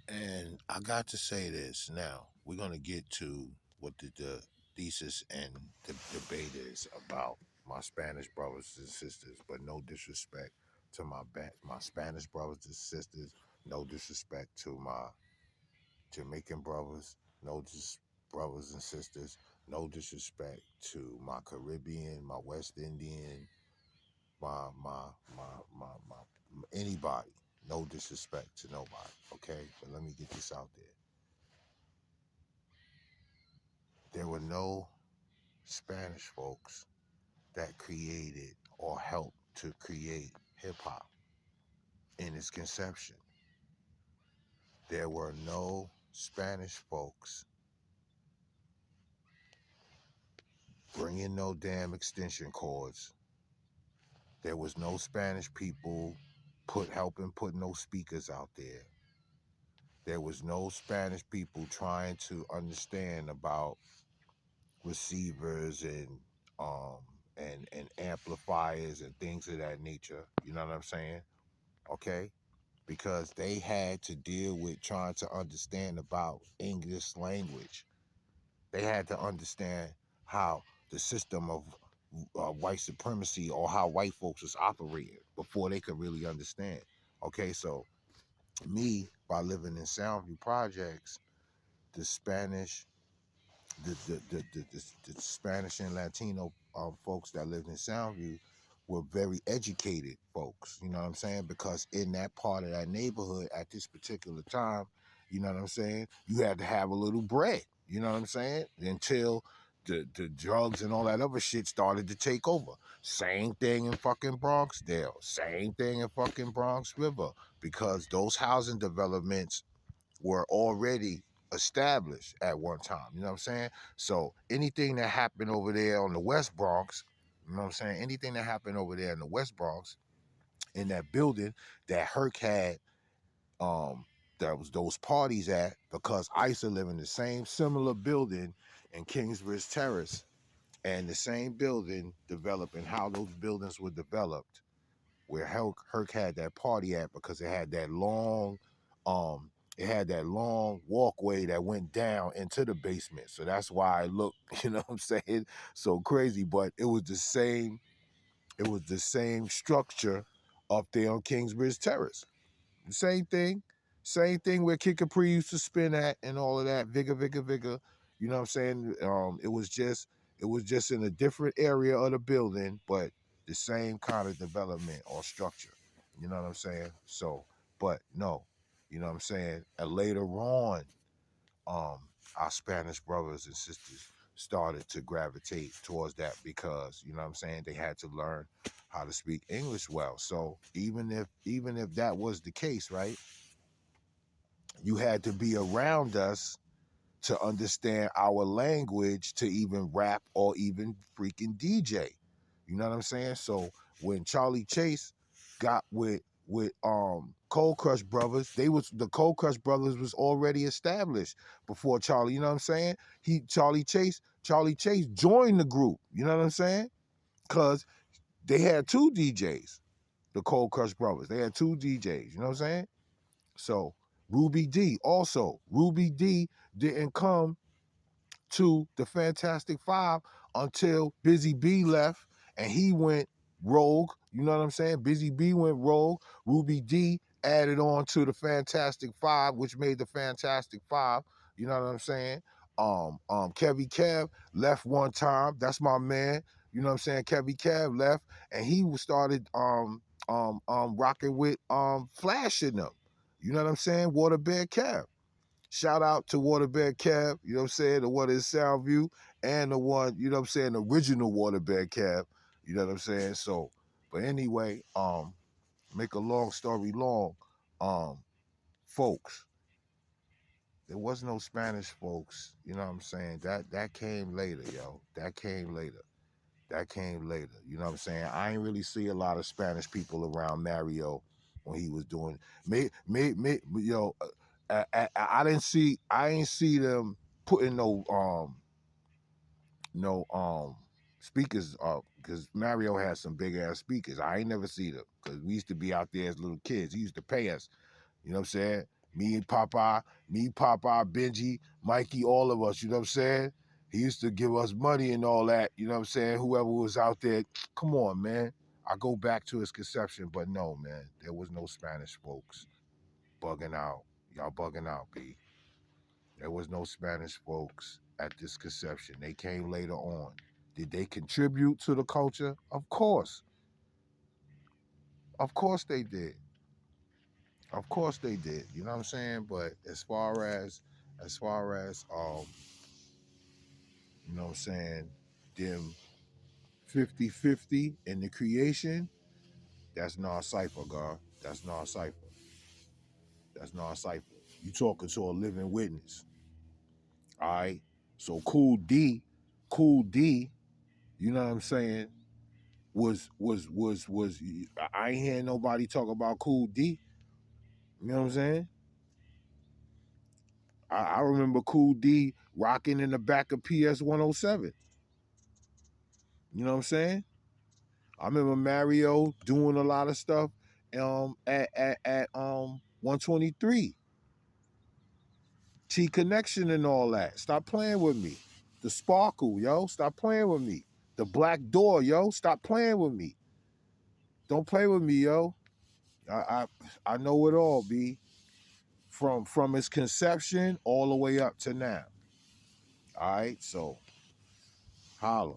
And I got to say this now. We're gonna get to what the thesis and the debate is about my Spanish brothers and sisters, but no disrespect to my Spanish brothers and sisters. No disrespect to my Jamaican brothers. No brothers and sisters. No disrespect to my Caribbean, my West Indian, my my anybody. No disrespect to nobody. Okay, but let me get this out there. There were no Spanish folks that created or helped to create hip hop in its conception. There were no Spanish folks bringing no damn extension cords. There was no Spanish people helping put no speakers out there. There was no Spanish people trying to understand about receivers um and amplifiers and things of that nature. You know what I'm saying? Okay? Because they had to deal with trying to understand about English language. They had to understand how the system of white supremacy or how white folks was operating before they could really understand. Okay, so me, by living in Soundview Projects, the Spanish, the Spanish and Latino folks that lived in Soundview were very educated folks. You know what I'm saying? Because in that part of that neighborhood at this particular time, you know what I'm saying, you had to have a little bread. You know what I'm saying? Until the drugs and all that other shit started to take over. Same thing in fucking Bronxdale. Same thing in fucking Bronx River. Because those housing developments were already established at one time. You know what I'm saying? So anything that happened over there on the West Bronx, you know what I'm saying? Anything that happened over there in the West Bronx, in that building that Herc had, um, that was those parties at, because I used to live in the same similar building in Kingsbridge Terrace, and the same building developed and how those buildings were developed where Herc had that party at, because um it had that long walkway that went down into the basement. So that's why I look, you know what I'm saying, so crazy. But it was the same structure up there on Kingsbridge Terrace. Same thing. Same thing where Kid Capri used to spin at and all of that. Vigor, vigor, vigor. You know what I'm saying? It was just in a different area of the building, but the same kind of development or structure. You know what I'm saying? So, but no, you know what I'm saying? And later on, um, our Spanish brothers and sisters started to gravitate towards that because, you know what I'm saying, they had to learn how to speak English well. So even if that was the case, right, you had to be around us to understand our language to even rap or even freaking DJ. You know what I'm saying? So when Charlie Chase got with Cold Crush Brothers, the Cold Crush Brothers was already established before Charlie. You know what I'm saying? Charlie Chase joined the group. You know what I'm saying? Because they had two DJs, the Cold Crush Brothers. They had two DJs. You know what I'm saying? So Ruby D didn't come to the Fantastic Five until Busy B left and he went rogue. You know what I'm saying? Busy B went rogue. Ruby D added on to the Fantastic Five, which made the Fantastic Five. You know what I'm saying? Kevy Kev left one time. That's my man. You know what I'm saying? Kevy Kev left and he started rocking with Flash in them. You know what I'm saying? Waterbear Kev. Shout out to Waterbear Cab, you know what I'm saying, the one in Soundview, and the one, you know what I'm saying, the original Waterbear Cab, you know what I'm saying? So, but anyway, make a long story long, um, folks, there was no Spanish folks, you know what I'm saying? That came later, yo. That came later. That came later. You know what I'm saying? I ain't really see a lot of Spanish people around Mario when he was doing. Yo, I didn't see. I ain't see them putting no speakers up because Mario has some big ass speakers. I ain't never see them because we used to be out there as little kids. He used to pay us. You know what I'm saying? Me, Popeye, Benji, Mikey, all of us, you know what I'm saying? He used to give us money and all that, you know what I'm saying? Whoever was out there, come on, man. I go back to his conception, but no, man, there was no Spanish folks bugging out. Y'all bugging out, B. There was no Spanish folks at this conception. They came later on. Did they contribute to the culture? Of course. Of course they did. Of course they did. You know what I'm saying? But as far as you know what I'm saying, them 50-50 in the creation, that's non-cipher, God. That's non-cipher. That's non-cipher. You talking to a living witness. All right. So Cool D, you know what I'm saying, was I ain't hearing nobody talk about Cool D. You know what I'm saying? I remember Cool D rocking in the back of PS 107. You know what I'm saying? I remember Mario doing a lot of stuff at 123. T Connection and all that. Stop playing with me. The Sparkle, yo. Stop playing with me. The Black Door, yo. Stop playing with me. Don't play with me, yo. I I know it all, B. From its conception all the way up to now. All right, so holla.